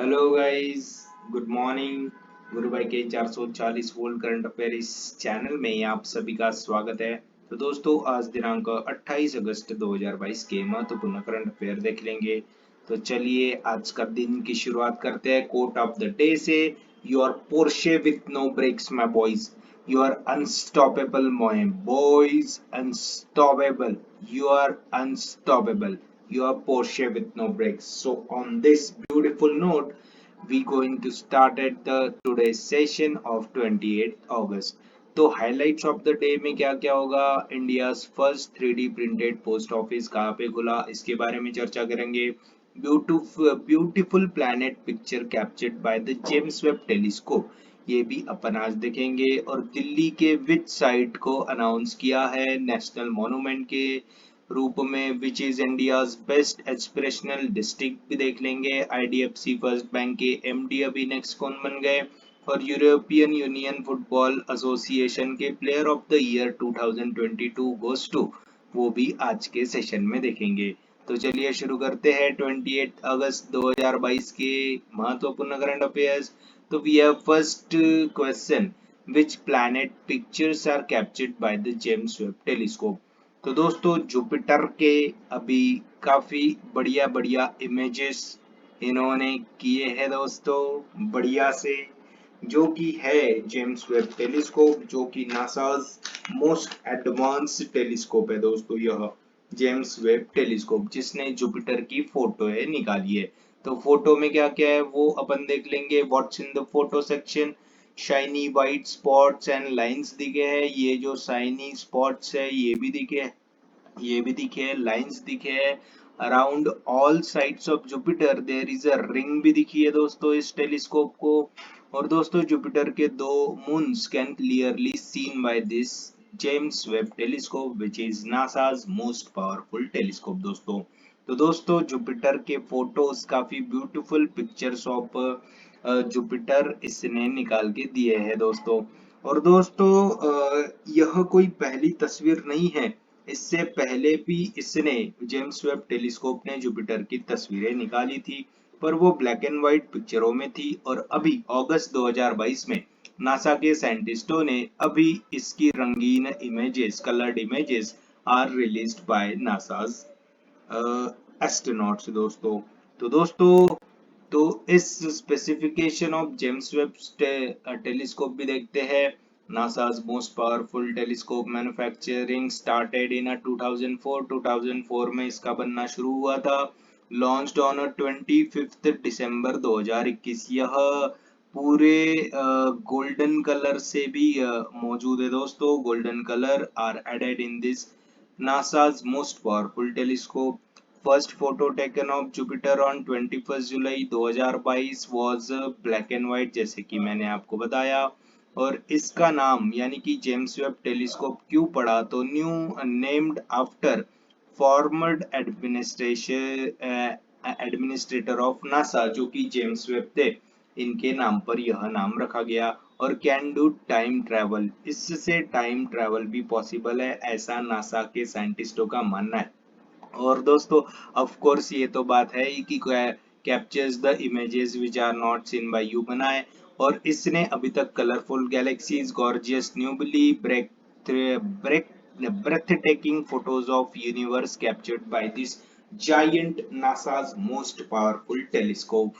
Hello guys, good morning. गुरु भाई के 440 volt current affair इस चैनल में आप सभी का स्वागत है। तो दोस्तों, आज दिनांक 28 अगस्त 2022 के महत्वपूर्ण करंट अफेयर देख लेंगे। तो चलिए आज का दिन की शुरुआत करते हैं कोट ऑफ द डे से। You are Porsche with no brakes my boys, you are unstoppable my boys, unstoppable, you are unstoppable, you are Porsche with no brakes. So on this beautiful note, we going to start at the today's session of 28th August. तो highlights of the day में क्या क्या होगा? India first 3D printed post office कहाँ पे खुला, इसके बारे में चर्चा करेंगे। Beautiful planet picture captured by the James Webb telescope, ये भी अपन आज देखेंगे। और दिल्ली के विच साइट को अनाउंस किया है नेशनल मॉन्यूमेंट के रूप में, which is India's best aspirational district भी देख लेंगे। आईडीएफसी फर्स्ट बैंक के एमडी अभी नेक्स्ट कौन बन गए, और यूरोपियन यूनियन फुटबॉल एसोसिएशन के player of the year 2022 goes to, वो भी आज के सेशन में देखेंगे। तो चलिए शुरू करते हैं 28 अगस्त 2022 के महत्वपूर्ण करंट अफेयर्स। तो we have first question, which planet pictures are captured by the James Webb telescope. तो दोस्तों, जुपिटर के अभी काफी बढ़िया बढ़िया इमेजेस इन्होंने किए हैं दोस्तों, बढ़िया से, जो कि है जेम्स वेब टेलीस्कोप, जो कि नासाज मोस्ट एडवांस टेलीस्कोप है दोस्तों। यह जेम्स वेब टेलीस्कोप जिसने जुपिटर की फोटो है निकाली है। तो फोटो में क्या क्या है वो अपन देख लेंगे। What's in the photo section, shiny white spots and lines दिखे हैं। ये जो शाइनी स्पॉट्स है ये भी दिखे, ये भी दिखे, लाइंस दिखे है। Around all sides of Jupiter there is a ring भी दिखी है दोस्तों इस टेलीस्कोप को। और दोस्तों, जुपिटर के दो moons can clearly seen by this James Webb telescope which is NASA's most powerful telescope दोस्तों। तो दोस्तों, जुपिटर के फोटोज काफी ब्यूटीफुल पिक्चर्स ऑफ जुपिटर इसने निकाल के दिए हैं दोस्तों। और दोस्तों, यह कोई पहली तस्वीर नहीं है, इससे पहले भी इसने, जेम्स वेब टेलीस्कोप ने जुपिटर की तस्वीरें निकाली थी, पर वो ब्लैक एंड व्हाइट पिक्चरों में थी। और अभी अगस्त 2022 में नासा के साइंटिस्टों ने अभी इसकी रंगीन images, coloured images are released by NASA's astronauts दोस्तों। तो दोस्तों, तो इस specification of James Webb telescope भी देखते हैं। NASA's most powerful telescope manufacturing started in a 2004 में इसका बनना शुरू हुआ था। लॉन्च्ड ऑन 25 दिसंबर 2021। यह पूरे गोल्डन कलर से भी मौजूद है दोस्तों। Golden colour are added in this NASA's most powerful telescope. First photo taken of Jupiter on 21 July 2022 was black and white, जैसे कि मैंने आपको बताया। और इसका नाम यानी कि जेम्स वेब टेलीस्कोप क्यों पड़ा, तो new named after farmer administrator of NASA, जो कि जेम्स वेब थे, इनके नाम पर यह नाम रखा गया। और कैन डू टाइम ट्रेवल, इससे टाइम ट्रेवल भी पॉसिबल है, ऐसा नासा के साइंटिस्टों का मानना है। और दोस्तों, ऑफ कोर्स ये तो बात है ही कि captures the images which are not seen by you बनाए। और इसने अभी तक colourful galaxies, gorgeous nebulae, break breathtaking photos of universe captured by this giant NASA's most powerful telescope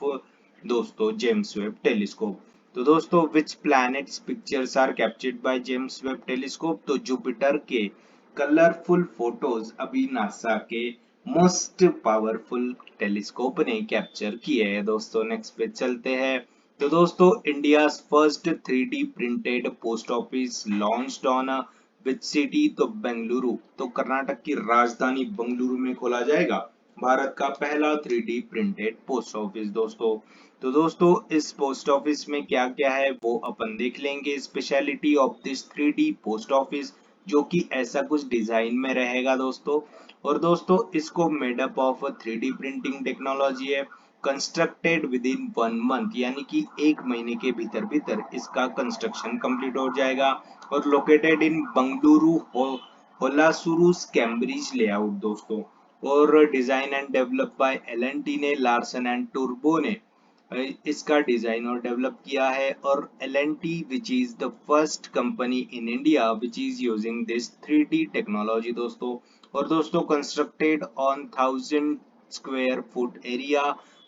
दोस्तों, जेम्स वेब टेलीस्कोप। तो दोस्तों, which planets pictures are captured by James Webb telescope, तो Jupiter के colourful photos अभी NASA के most powerful telescope ने capture किए हैं दोस्तों। नेक्स्ट पे चलते हैं। तो दोस्तों, India first 3D printed post office launched on which city, तो बेंगलुरु, तो कर्नाटक की राजधानी बेंगलुरु में खोला जाएगा भारत का पहला 3D प्रिंटेड पोस्ट ऑफिस दोस्तों। तो दोस्तों, इस पोस्ट ऑफिस में क्या क्या है वो अपन देख लेंगे। Speciality of this 3D post office, जो कि ऐसा कुछ डिजाइन में रहेगा दोस्तों। और दोस्तों, इसको made up of 3D printing technology है। कंस्ट्रक्टेड विद इन 1 मंथ, यानी कि 1 महीने के भीतर भीतर इसका कंस्ट्रक्शन कंप्लीट हो जाएगा। और located in Bengaluru Halasuru Cambridge layout दोस्तों। और design and develop by L and T ने, लार्सन एंड टूब्रो ने, इसका डिजाइन और डेवलप किया है। और L&T which is the first company in India which is using this 3D technology दोस्तों। और दोस्तों constructed on 1000 square foot area,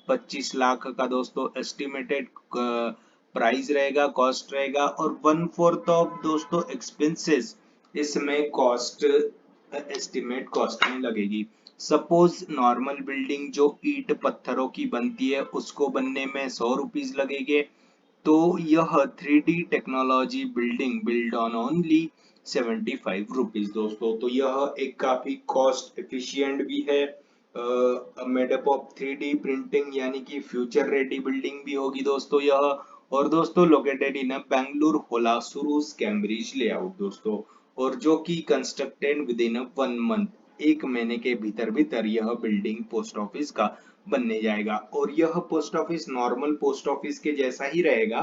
25 lakh का दोस्तों एस्टिमेटेड प्राइस रहेगा, कॉस्ट रहेगा। और 1/4 ऑफ दोस्तों एक्सपेंसेस इसमें कॉस्ट एस्टिमेट कॉस्ट में लगेगी। सपोज नॉर्मल बिल्डिंग जो ईंट पत्थरों की बनती है उसको बनने में 100 रुपीज लगेंगे, तो यह 3D technology building build on only 75 rupees दोस्तों। तो यह एक काफी कॉस्ट एफिशिएंट भी है, मेडअप ऑफ 3D प्रिंटिंग यानी कि फ्यूचर रेडी बिल्डिंग भी होगी दोस्तों यह। और दोस्तों located in Bengaluru Halasuru Cambridge layout दोस्तों, और जो कि कंस्ट्रक्टेड विद इन 1 मंथ, 1 महीने के भीतर भीतर यह बिल्डिंग पोस्ट ऑफिस का बनने जाएगा। और यह post office normal post office के जैसा ही रहेगा,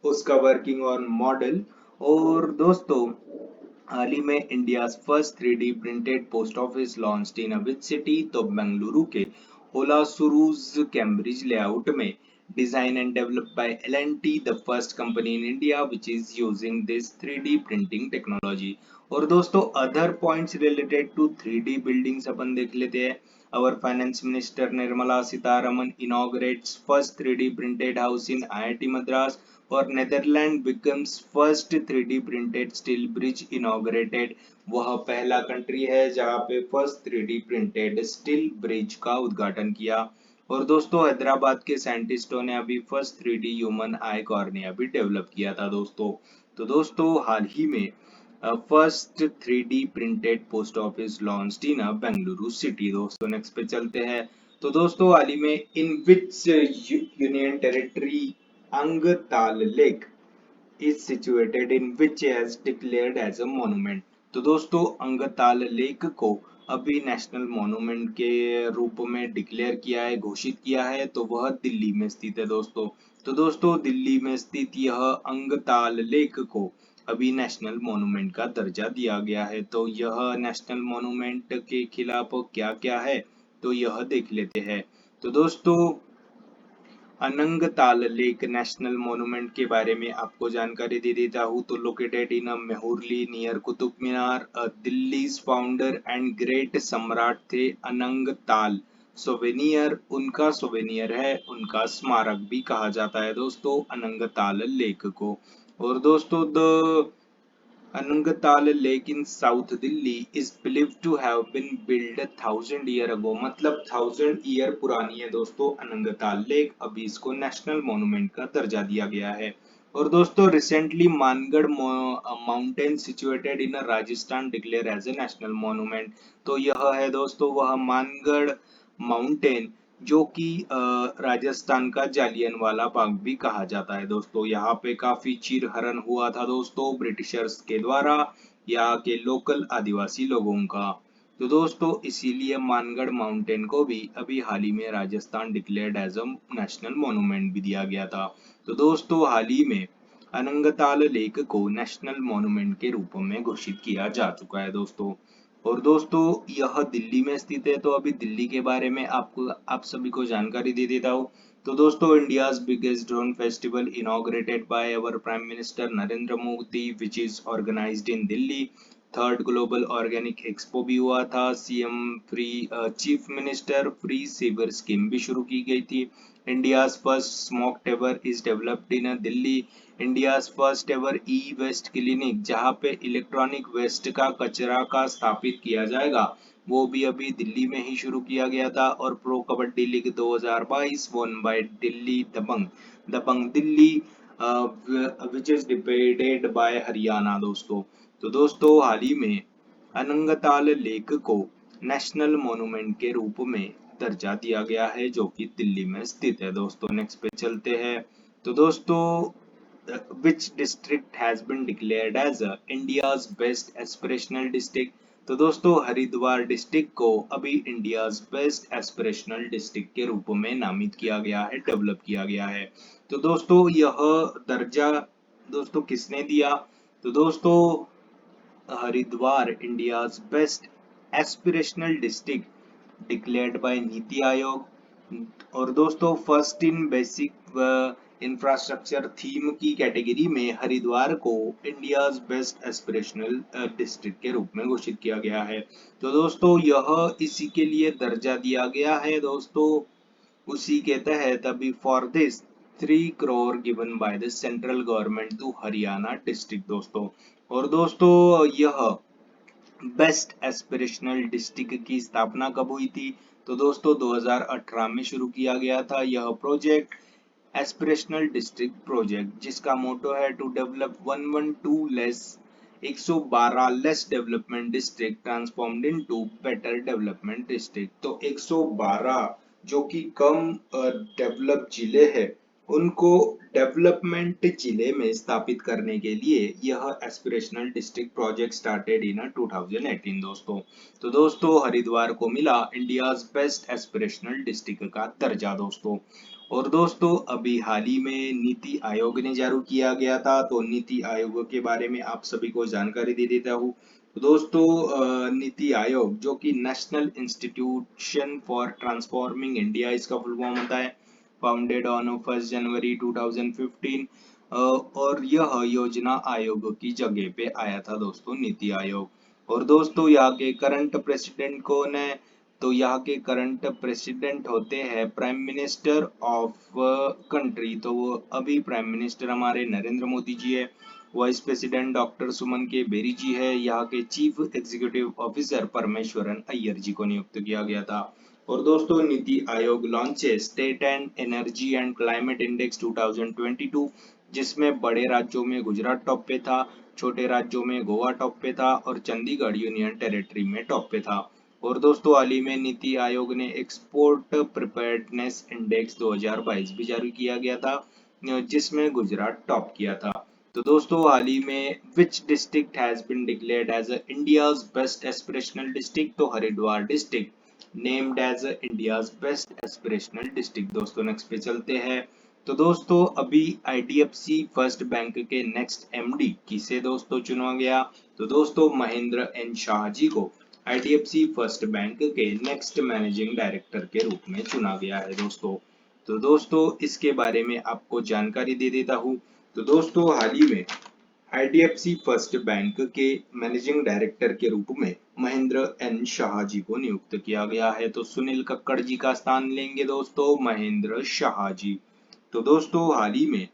उसका वर्किंग और मॉडल। और दोस्तों हाल ही में India first 3D printed post office launched in which city, तो बेंगलुरु के होलासुरुस कैम्ब्रिज लेआउट में, design and developed by L&T, the first company in India which is using this 3D printing technology. और दोस्तों other points related to 3D buildings अपन देख लेते हैं। Our Finance Minister Nirmala Sitharaman inaugurates first 3D printed house in IIT Madras, और Netherlands becomes first 3D printed steel bridge inaugurated। वह पहला country है जहां पे first 3D printed steel bridge का उद्घाटन किया। और दोस्तों हैदराबाद के साइंटिस्टों ने अभी first 3D human eye cornea भी डेवलप किया था दोस्तों। तो दोस्तों हाल ही में first 3D printed post office launched in Bengaluru city दोस्तों। नेक्स्ट पे चलते हैं। तो दोस्तों हाल ही में in which union territory Anangtal lake is situated in which has declared as a monument। तो दोस्तों अंगताल लेक को अभी नेशनल मॉन्यूमेंट के रूप में डिक्लेयर किया है, घोषित किया है, तो वह दिल्ली में स्थित है दोस्तों। तो दोस्तों दिल्ली में स्थित यह अंगताल लेक को अभी नेशनल मॉन्यूमेंट का दर्जा दिया गया है। तो यह नेशनल मॉन्यूमेंट के खिलाफ क्या क्या है तो यह देख लेते हैं। तो दोस्तों अनंगताल लेक नेशनल मॉन्यूमेंट के बारे में आपको जानकारी दे देता हूँ। तो located in Mehrauli near Qutub Minar, Delhi founder and great सम्राट थे अनंगताल। सोवेनियर उनका सोवेनियर है, उनका स्मारक भी कहा जाता है दोस्तों अनंगताल लेक को। और दोस्तों the Anangtal lake in south Delhi is believed to have been build 1000 year ago, मतलब 1000 ईयर पुरानी है दोस्तों अनंगताल लेक। अभी इसको नेशनल मॉन्यूमेंट का दर्जा दिया गया है। और दोस्तों recently Mangarh mountain situated in Rajasthan declare as a national monument. तो यह है दोस्तों वह मानगढ़ माउंटेन जो कि राजस्थान का जालियनवाला बाग भी कहा जाता है दोस्तों। यहाँ पे काफी चीरहरण हुआ था दोस्तों ब्रिटिशर्स के द्वारा, यहाँ के लोकल आदिवासी लोगों का। तो दोस्तों इसीलिए मानगढ़ माउंटेन को भी अभी हाल ही में Rajasthan declared as a national monument भी दिया गया था। तो दोस्तों हाल ही में अनंगताल लेक को नेशनल मॉन्यूमेंट के रूप में घोषित किया जा चुका है दोस्तों। और दोस्तों यह दिल्ली में स्थित है, तो अभी दिल्ली के बारे में आप सभी को जानकारी दे देता हूँ। तो दोस्तों India's biggest drone festival inaugurated by our prime minister Narendra Modi which is organised in Delhi. Third global organic expo भी हुआ था। CM free chief minister free sewer scheme भी शुरू की गई थी। India's first smog tower is developed in Delhi. India's first ever e waste clinic जहां पे इलेक्ट्रॉनिक वेस्ट का कचरा का स्थापित किया जाएगा, वो भी अभी दिल्ली में ही शुरू किया गया था। और pro kabaddi league 2022 won by Delhi Dabang Dabang Delhi which is defeated by Haryana दोस्तों। तो दोस्तों हाल ही में अनंगताल लेक को नेशनल मॉन्यूमेंट के रूप में दर्जा दिया गया है जो कि दिल्ली में स्थित है दोस्तों। नेक्स्ट पे चलते हैं। तो दोस्तों which district has been declared as India's best aspirational district। तो दोस्तों हरिद्वार डिस्ट्रिक्ट को अभी इंडियाज बेस्ट एस्पिरेशनल डिस्ट्रिक्ट के रूप में नामित किया गया है, डेवलप किया गया है। तो दोस्तों यह दर्जा दोस्तों किसने दिया, तो दोस्तों Haridwar India's best aspirational district declared by NITI Aayog, और दोस्तों first in basic infrastructure theme की कैटेगरी में हरिद्वार को इंडियाज बेस्ट एस्पिरेशनल डिस्ट्रिक्ट के रूप में घोषित किया गया है। तो दोस्तों यह इसी के लिए दर्जा दिया गया है दोस्तों, उसी के तहत अभी for this 3 crore given by the central government to Haryana district दोस्तों। और दोस्तों यह बेस्ट एस्पिरेशनल डिस्ट्रिक्ट की स्थापना कब हुई थी? तो दोस्तों 2018 में शुरू किया गया था यह प्रोजेक्ट, एस्पिरेशनल डिस्ट्रिक्ट प्रोजेक्ट, जिसका मोटो है to develop 112 less 112 less development district transformed into better development district. तो 112 जो कि कम डेवलप जिले हैं उनको डेवलपमेंट जिले में स्थापित करने के लिए यह aspirational district project started in 2018 दोस्तों। तो दोस्तों हरिद्वार को मिला इंडियाज बेस्ट एस्पिरेशनल डिस्ट्रिक्ट का दर्जा दोस्तों। और दोस्तों अभी हाल ही में नीति आयोग ने जारी किया गया था, तो नीति आयोग के बारे में आप सभी को जानकारी दे देता हूँ। तो दोस्तों नीति आयोग जो कि national institution for transforming India इसका फुल फॉर्म होता है, फाउंडेड ऑन 1 जनवरी 2015, और यह योजना आयोग की जगह पे आया था दोस्तों नीति आयोग। और दोस्तों यहाँ के करंट प्रेसिडेंट कौन है? तो यहाँ के करंट प्रेसिडेंट होते हैं प्राइम मिनिस्टर ऑफ कंट्री, तो वो अभी प्राइम मिनिस्टर हमारे नरेंद्र मोदी जी है। वाइस प्रेसिडेंट डॉक्टर सुमन के बेरी जी है। यहाँ के chief executive officer Parameswaran Iyer ji को नियुक्त किया गया था। और दोस्तों NITI Aayog launches state and energy and climate index 2022, जिसमें बड़े राज्यों में गुजरात टॉप पे था, छोटे राज्यों में गोवा टॉप पे था और चंडीगढ़ यूनियन टेरिटरी में टॉप पे था। और दोस्तों हाल ही में नीति आयोग ने एक्सपोर्ट प्रिपेयर्डनेस इंडेक्स 2022 भी जारी किया गया था, जिसमें गुजरात टॉप किया था। तो दोस्तों हाल ही में which district has been declared as India's best aspirational district? तो Haridwar district named as India's best aspirational district दोस्तों। नेक्स्ट पे चलते हैं। तो दोस्तों अभी आईडीएफसी फर्स्ट बैंक के नेक्स्ट एमडी किसे दोस्तों चुना गया? तो दोस्तों महेंद्र एन शाह जी को आईडीएफसी फर्स्ट बैंक के नेक्स्ट मैनेजिंग डायरेक्टर के रूप में चुना गया है दोस्तों। तो दोस्तों इसके बारे में आपको जानकारी दे देता हूँ। तो दोस्तों हाल ही में आईडीएफसी फर्स्ट बैंक के मैनेजिंग डायरेक्टर के रूप में महेंद्र एन शाह जी को नियुक्त किया गया है। तो सुनील कक्कड़ जी का स्थान लेंगे दोस्तों महेंद्र शाह जी। तो दोस्तों हाल ही में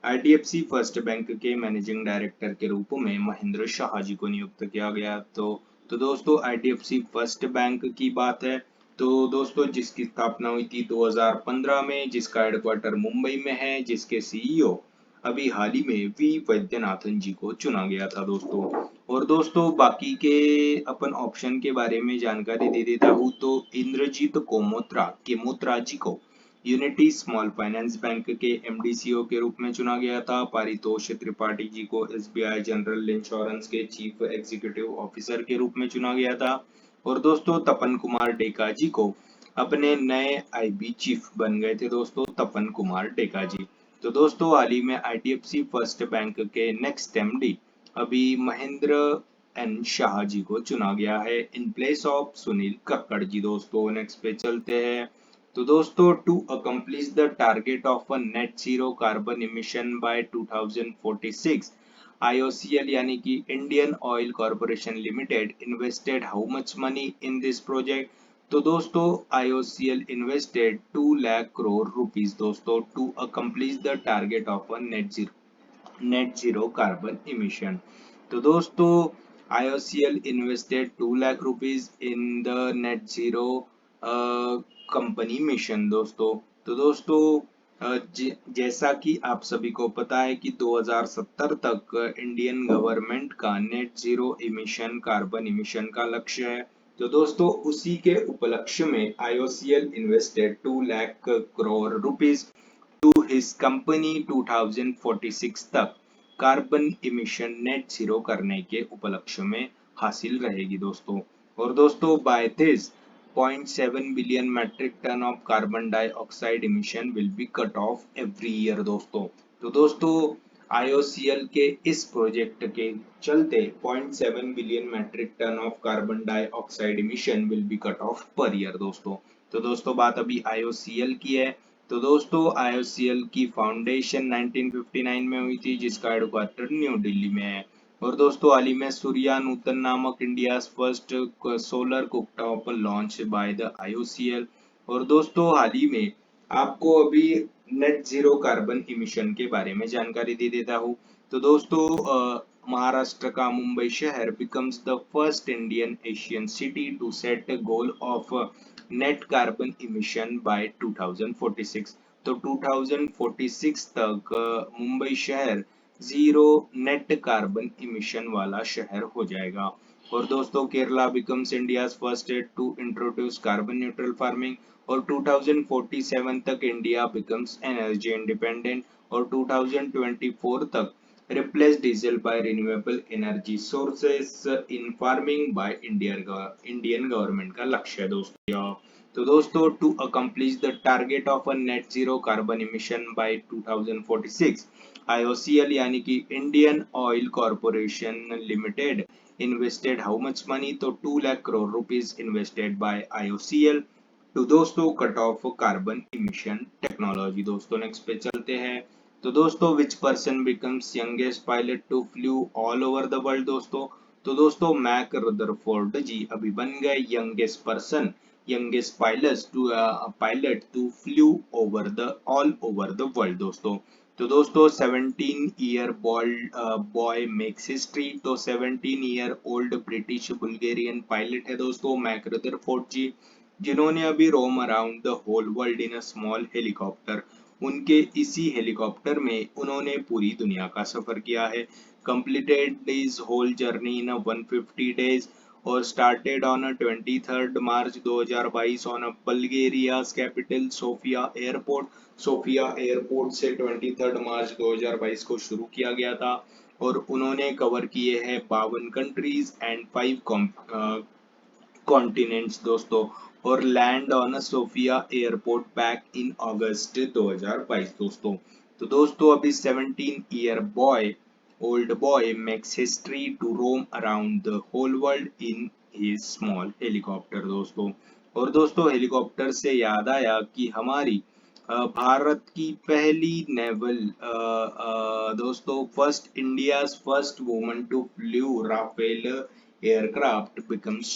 आईडीएफसी फर्स्ट बैंक के मैनेजिंग डायरेक्टर के रूप में महेंद्र शाह जी को नियुक्त किया गया। तो दोस्तों आईडीएफसी फर्स्ट बैंक की बात है, तो दोस्तों जिसकी स्थापना हुई थी 2015 में, जिसका हेडक्वार्टर मुंबई में है, जिसके सीईओ अभी हाल ही में वी वैद्यनाथन जी को चुना गया था दोस्तों। और दोस्तों बाकी के अपन ऑप्शन के बारे में जानकारी दे देता हूँ। तो इंद्रजीत केमोत्रा जी को यूनिटी स्मॉल फाइनेंस बैंक के एमडीसीओ के रूप में चुना गया था। पारितोष त्रिपाठी जी को एसबीआई जनरल इंश्योरेंस के चीफ एग्जीक्यूटिव ऑफिसर के रूप में चुना गया था। और दोस्तों तपन कुमार डेका जी को अपने नए आईबी चीफ बन गए थे दोस्तों, तपन कुमार डेका जी। तो दोस्तों हाल ही में आईडीएफसी फर्स्ट बैंक के नेक्स्ट एमडी अभी महेंद्र एन शाह जी को चुना गया है in place of Sunil Kakkar ji दोस्तों। नेक्स्ट पे चलते हैं। तो दोस्तों to accomplish the target of a net zero carbon emission by 2046, IOCL यानी कि Indian oil corporation limited invested how much money in this project? तो दोस्तों IOCL invested 2 lakh crore rupees दोस्तों to accomplish the target of a net zero carbon emission. तो दोस्तों IOCL invested 2 lakh rupees in the net zero company mission दोस्तों। तो दोस्तों जैसा कि आप सभी को पता है कि 2070 तक इंडियन गवर्नमेंट का net zero emission carbon emission का लक्ष्य है। तो दोस्तों उसी के उपलक्ष्य में IOCL invested 2 lakh crore rupees to his company 2046 तक कार्बन इमिशन नेट जीरो करने के उपलक्ष्य में हासिल रहेगी दोस्तों। और दोस्तों by this 0.7 billion metric ton of carbon dioxide emission will be cut off every year दोस्तों। तो दोस्तों IOCL के इस प्रोजेक्ट के चलते 0.7 billion metric ton of carbon dioxide emission will be cut off per year दोस्तों। तो दोस्तों बात अभी IOCL की है। तो दोस्तों IOCL की फाउंडेशन 1959 में हुई थी, जिसका हेडक्वार्टर न्यू दिल्ली में है। और दोस्तों हाल ही में सूर्या नूतन नामक India first solar cooktop launch by the IOCL। और दोस्तों हाल ही में आपको अभी नेट जीरो कार्बन इमिशन के बारे में जानकारी दे देता हूँ। तो दोस्तों महाराष्ट्र का मुंबई शहर becomes the first Indian Asian city to set a goal of net carbon emission by 2046। तो 2046 तक मुंबई शहर जीरो नेट कार्बन इमिशन वाला शहर हो जाएगा। और दोस्तों Kerala becomes India's first state to introduce carbon neutral farming। और 2047 तक इंडिया becomes energy independent। और 2024 तक replace diesel by renewable energy sources in farming by Indian government का लक्ष्य है दोस्तों। तो दोस्तों to accomplish the target of a net zero carbon emission by 2046, IOCL यानी कि Indian oil corporation limited invested how much money, तो 2 lakh crore rupees invested by IOCL तो दोस्तों cut off carbon emission technology. दोस्तों नेक्स्ट पे चलते हैं। तो दोस्तों which person becomes youngest pilot to flew all over the world. दोस्तों मैक रदरफोर्ड जी अभी बन गए youngest person, youngest pilot to flew over the all over the world तो दोस्तों 17 ईयर बॉय मेक्स हिस्ट्री। तो 17 year old British Bulgarian pilot है दोस्तों Mack Rutherford ji, जिन्होंने अभी roam around the whole world in a small helicopter. उनके इसी helicopter में उन्होंने पूरी दुनिया का सफर किया है। Completed this whole journey in 150 days और started on 23 March 2022 on Bulgaria's capital Sofia airport. Sofia airport से 23 मार्च 2022 को शुरू किया गया था। और उन्होंने कवर किए हैं 52 कंट्रीज एंड 5 कॉन्टिनेंट्स और land on Sofia airport back in August 2022 तो दोस्तों अभी 17 year old boy makes history to roam around the whole world in his small helicopter और दोस्तों हेलीकॉप्टर से याद आया कि हमारी भारत की पहली नेवल दोस्तों first India's first woman to flew Rafale aircraft becomes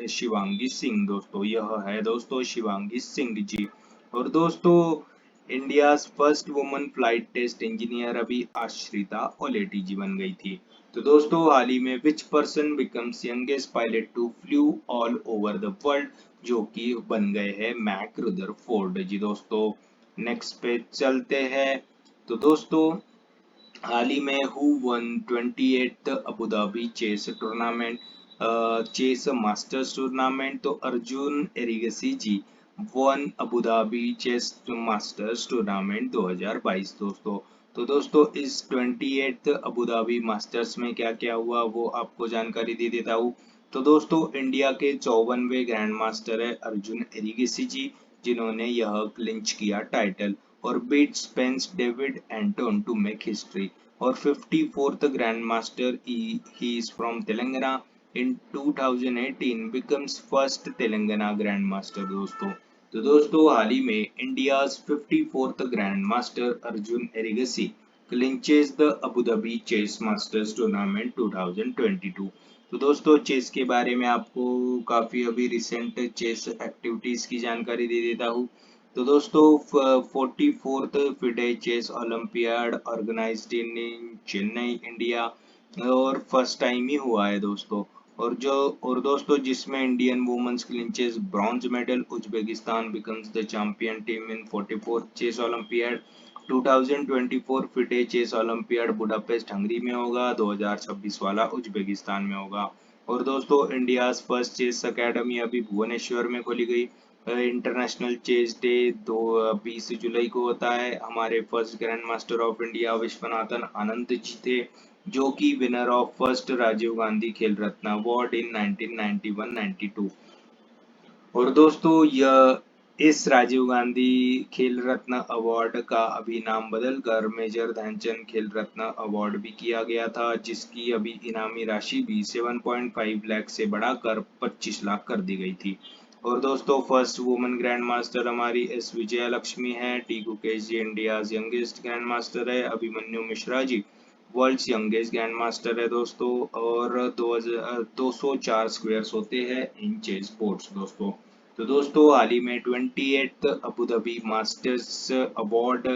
Shivangi Singh यह है दोस्तों शिवांगी सिंह जी। और दोस्तों India first woman flight test engineer अभी आश्रिता ओलेटी जी बन गई थी। तो दोस्तों हाल ही में which person becomes youngest pilot to flew all over the world, जो कि बन गए हैं मैक रदरफोर्ड जी नेक्स्ट पे चलते हैं। तो दोस्तों हाल ही में who won 28th Abu Dhabi chess tournament chess masters tournament. तो Arjun Erigaisi ji won Abu Dhabi chess masters tournament 2022 तो दोस्तों इस 28th अबू धाबी मास्टर्स में क्या क्या हुआ वो आपको जानकारी दे देता हूँ। तो दोस्तों इंडिया के 54वें ग्रैंड मास्टर है अर्जुन एरिगसी जी, जिन्होंने यह क्लिंच किया टाइटल और beat Spence David Anton to make history. और 54th Grandmaster he is from Telangana in 2018 becomes first Telangana Grandmaster तो दोस्तों हाल ही में India's 54th Grandmaster Arjun Erigaisi clinches the Abu Dhabi Chess Masters Tournament 2022। तो दोस्तों चेस के बारे में आपको काफी अभी रिसेंट चेस एक्टिविटीज की जानकारी दे देता हूँ। तो दोस्तों 44th FIDE chess olympiad organised in Chennai India और फर्स्ट टाइम ही हुआ है और दोस्तों जिसमें Indian women's clinches bronze medal Uzbekistan becomes the champion team in 44th chess olympiad 2024 FIDE chess olympiad Budapest Hungary में होगा, 2026 वाला उज्बेकिस्तान में होगा। और दोस्तों इंडिया फर्स्ट चेस अकेडमी अभी भुवनेश्वर में खोली गई। इंटरनेशनल चेस डे 20 जुलाई को होता है। हमारे first grand master of India Viswanathan Anand ji थे, जो कि winner of first Rajiv Gandhi Khel Ratna award in 1991-92। और दोस्तों यह इस राजीव गांधी खेल रत्न अवार्ड का अभी नाम बदलकर मेजर ध्यानचंद खेल रत्न अवार्ड भी किया गया था, जिसकी अभी इनामी राशि भी 7.5 लाख से बढ़ाकर 25 लाख कर दी गई थी। और दोस्तों फर्स्ट वुमेन ग्रैंड मास्टर हमारी एस विजया लक्ष्मी है। टी गुकेश जी इंडियाज यंगेस्ट ग्रैंड मास्टर है। Abhimanyu Mishra ji world's youngest grand master है दोस्तों। और 204 स्क्वायर्स होते हैं इन चेस बोर्ड्स दोस्तों। तो दोस्तों हाल ही में 28th Abu Dhabi masters award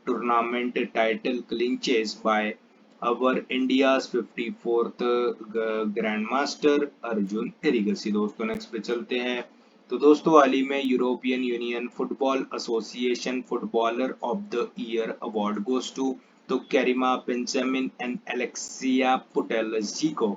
tournament title clinches by our India's 54th grand master Arjun Erigaisi दोस्तों। नेक्स्ट पे चलते हैं। तो दोस्तों हाल ही में European union football association footballer of the year award goes to तो Karima Benjamin and Alexia Putellas को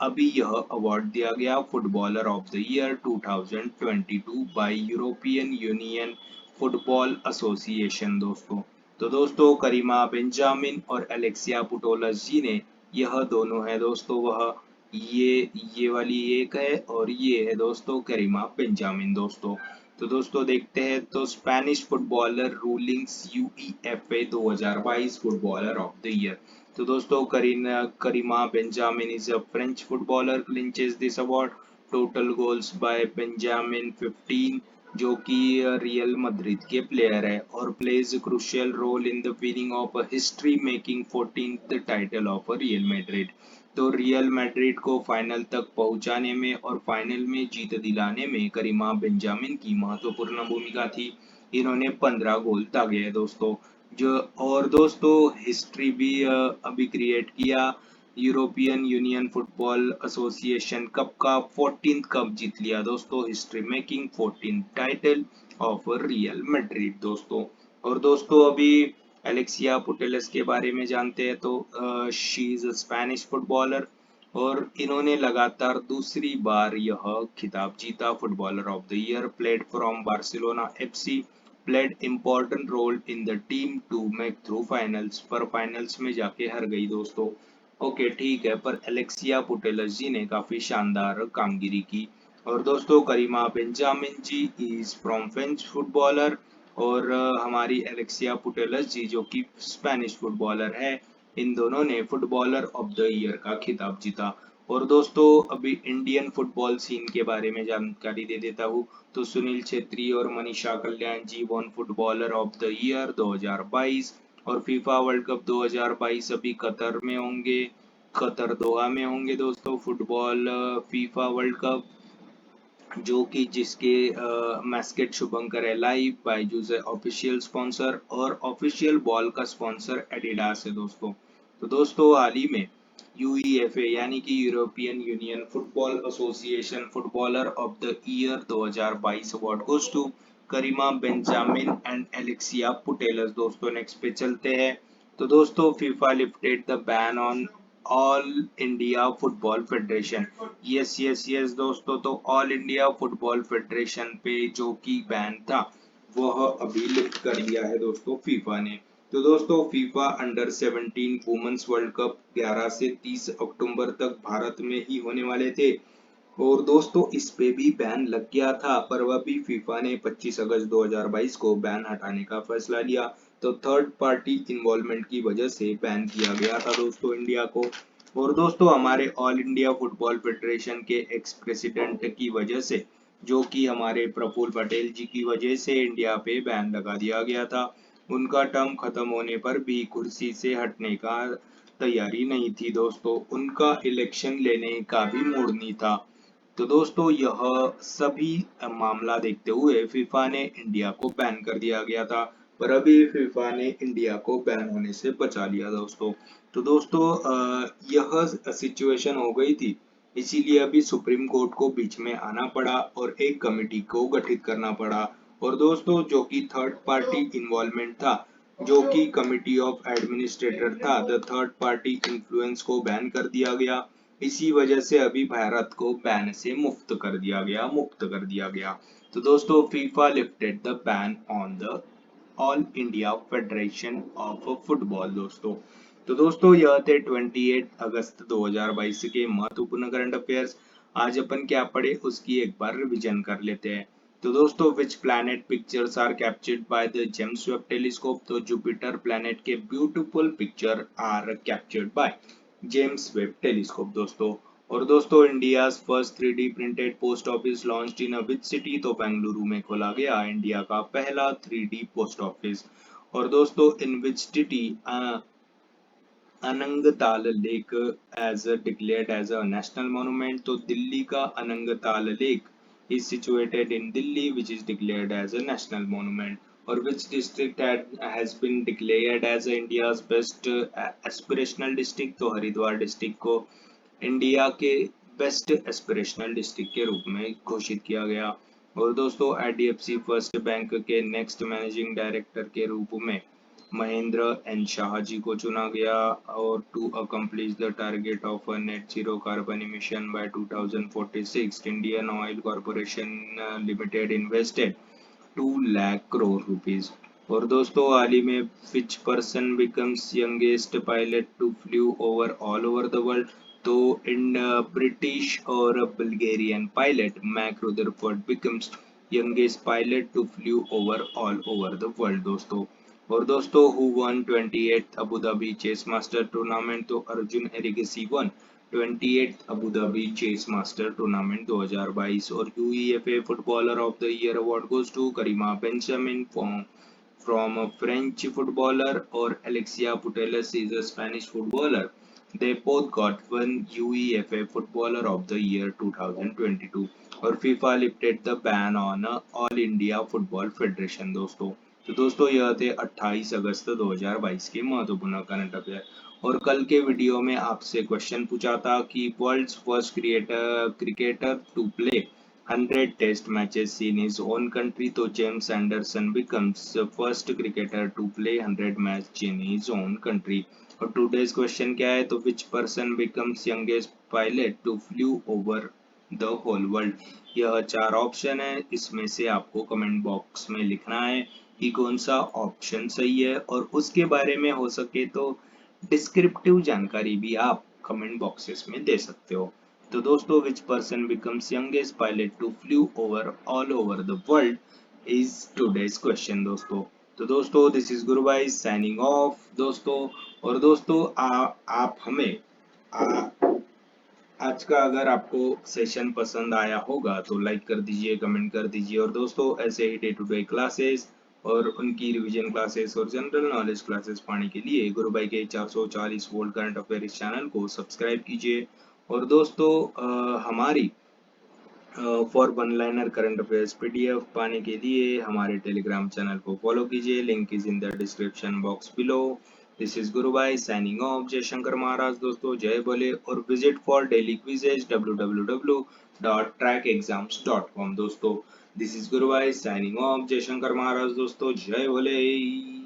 अभी यह अवार्ड दिया गया footballer of the year 2022 by European union football association दोस्तों। तो दोस्तों करीमा बेंजामिन और एलेक्सिया पुटोलजी ने यह दोनों है दोस्तों वह ये वाली एक है और ये है दोस्तों करीमा बेंजामिन दोस्तों। तो दोस्तों देखते हैं तो Spanish footballer rulings UEFA 2022 footballer of the year. तो दोस्तों Karima Benjamin is a French footballer clinches this award. Total goals by Benjamin 15 जो कि रियल मद्रिद के प्लेयर है और plays crucial role in the winning of history making 14th title of Real Madrid. तो Real Madrid को final तक पहुंचाने में और फाइनल में जीत दिलाने में करीमा बेंजामिन की महत्वपूर्ण भूमिका थी। इन्होंने 15 गोल दागे हैं दोस्तों। जो और दोस्तों हिस्ट्री भी अभी क्रिएट किया। European union football association cup का 14th कप जीत लिया दोस्तों। History making 14th title of Real Madrid दोस्तों। और दोस्तों अभी एलेक्सिया पुटेलस के बारे में जानते हैं तो she is a Spanish footballer और इन्होंने लगातार दूसरी बार यह खिताब जीता footballer of the year. Played from Barcelona FC, played important role in the team to make through finals, पर फाइनल्स में जाके हार गई दोस्तों। ओके ठीक है, पर एलेक्सिया पुटेलस जी ने काफी शानदार कामगिरी की। और दोस्तों Karima Benjamin ji is from French footballer और हमारी एलेक्सिया पुटेलस जी जो कि स्पेनिश फुटबॉलर है। इन दोनों ने फुटबॉलर ऑफ द ईयर का खिताब जीता। और दोस्तों अभी इंडियन फुटबॉल सीन के बारे में जानकारी दे देता हूँ। तो सुनील छेत्री और Manisha Kalyan ji won footballer of the year 2022 और फीफा वर्ल्ड कप 2022 अभी कतर में होंगे, कतर दोहा में होंगे दोस्तों। फुटबॉल फीफा वर्ल्ड कप जो कि जिसके मैस्केट शुभंकर है लाइव, बायजूस है ऑफिशियल स्पॉन्सर और ऑफिशियल बॉल का स्पॉन्सर एडिडास है दोस्तों। तो दोस्तों हाल ही में यूईएफए यानी कि European union football association footballer of the year 2022 award goes to Karima Benjamin and Alexia Putellas दोस्तों। नेक्स्ट पे चलते हैं। तो दोस्तों FIFA lifted the ban on all India football federation. Yes yes yes दोस्तों, तो ऑल इंडिया फुटबॉल फेडरेशन पे जो कि बैन था वह अभी लिफ्ट कर दिया है दोस्तों फीफा ने। तो दोस्तों FIFA under 17 women's world cup 11 से 30 अक्टूबर तक भारत में ही होने वाले थे और दोस्तों इस पे भी बैन लग गया था, पर वह भी फीफा ने 25 अगस्त 2022 को बैन हटाने का फैसला लिया। तो थर्ड पार्टी इन्वॉल्वमेंट की वजह से बैन किया गया था दोस्तों इंडिया को। और दोस्तों हमारे ऑल इंडिया फुटबॉल फेडरेशन के एक्स प्रेसिडेंट की वजह से जो कि हमारे प्रफुल्ल पटेल जी की वजह से इंडिया पे बैन लगा दिया गया था। उनका टर्म खत्म होने पर भी कुर्सी से हटने का तैयारी नहीं थी दोस्तों, उनका इलेक्शन लेने का भी मूड नहीं था। तो दोस्तों यह सभी मामला देखते हुए फीफा ने इंडिया को बैन कर दिया गया था, पर अभी फीफा ने इंडिया को बैन होने से बचा लिया दोस्तों। तो दोस्तों यह सिचुएशन हो गई थी, इसीलिए अभी सुप्रीम कोर्ट को बीच में आना पड़ा और एक कमेटी को गठित करना पड़ा। और दोस्तों जो कि थर्ड पार्टी इन्वॉल्वमेंट था, जो कि कमिटी ऑफ एडमिनिस्ट्रेटर था, द थर्ड पार्टी इन्फ्लुएंस को बैन कर दिया गया। इसी वजह से अभी भारत को बैन से मुक्त कर दिया गया। तो दोस्तों FIFA lifted the ban on the all India federation of football दोस्तों। तो दोस्तों यह थे 28 अगस्त 2022 के महत्वपूर्ण करंट अफेयर्स। आज अपन क्या पढ़े उसकी एक बार रिवीजन कर लेते हैं। तो दोस्तों which planet pictures are captured by the James Webb telescope. तो जुपिटर प्लैनेट के beautiful picture are captured by James Webb telescope दोस्तों। और दोस्तों India first 3D printed post office launched in which city, तो बेंगलुरु में खोला गया इंडिया का पहला 3D पोस्ट ऑफिस। और दोस्तों in which city Anangtal lake as declared as a national monument, तो दिल्ली का Anangtal lake is situated in Delhi which is declared as a national monument। और which district has been declared as India's best aspirational district, तो Haridwar district को India के best aspirational district के रूप में घोषित किया गया। और दोस्तों एचडीएफसी फर्स्ट बैंक के नेक्स्ट मैनेजिंग डायरेक्टर के रूप में महेंद्र एन शाह जी को चुना गया। और to accomplish the target of a net zero carbon emission by 2046, Indian oil corporation limited invested 2 lakh crore rupees. और दोस्तों हाल ही में which person becomes youngest pilot to flew over all over the world, तो इन ब्रिटिश और Bulgarian pilot Mack Rutherford becomes youngest pilot to flew over all over the world दोस्तों। और दोस्तों who won 28th Abu Dhabi chess master tournament, तो Arjun Erigaisi won 28th Abu Dhabi chess master tournament 2022। और UEFA footballer of the year award goes to Karima Benjamin from a French footballer, or Alexia Putellas is a Spanish footballer. They both got one UEFA Footballer of the Year 2022। और FIFA lifted the ban on All India Football Federation दोस्तों। तो दोस्तों यह थे 28 अगस्त 2022 के महत्वपूर्ण current affair. और कल के वीडियो में आपसे क्वेश्चन पूछा था कि world's first cricketer to play 100 test matches in his own country, तो James Anderson becomes the first cricketer to play 100 match in his own country। और today's question क्या है, तो which person becomes youngest pilot to flew over the whole world। यह 4 option है, इसमें से आपको कमेंट बॉक्स में लिखना है कि कौन सा ऑप्शन सही है। और उसके बारे में हो सके तो डिस्क्रिप्टिव जानकारी भी आप कमेंट बॉक्सेस में दे सकते हो। तो दोस्तों which person becomes youngest pilot to flew over all over the world is today's question दोस्तों। तो दोस्तों दिस इज गुरु भाई साइनिंग ऑफ दोस्तों। और दोस्तों आप हमें आज का अगर आपको सेशन पसंद आया होगा तो लाइक कर दीजिए, कमेंट कर दीजिए। और दोस्तों ऐसे ही डे टू डे क्लासेस और उनकी रिवीजन क्लासेस और जनरल नॉलेज क्लासेस पाने के लिए गुरु भाई के 440 वोल्ट करंट अफेयर इस चैनल को सब्सक्राइब कीजिए। और दोस्तों हमारी for one liner current affairs PDF पाने के लिए हमारे टेलीग्राम चैनल को फॉलो कीजिए, link is in the description box below. This is गुरु भाई साइनिंग ऑफ। जय शंकर महाराज दोस्तों, जय बोले। और visit for daily quizzes www.trackexams.com दोस्तों। दिस इज गुरु भाई साइनिंग ऑफ। जय शंकर महाराज दोस्तों, जय बोले।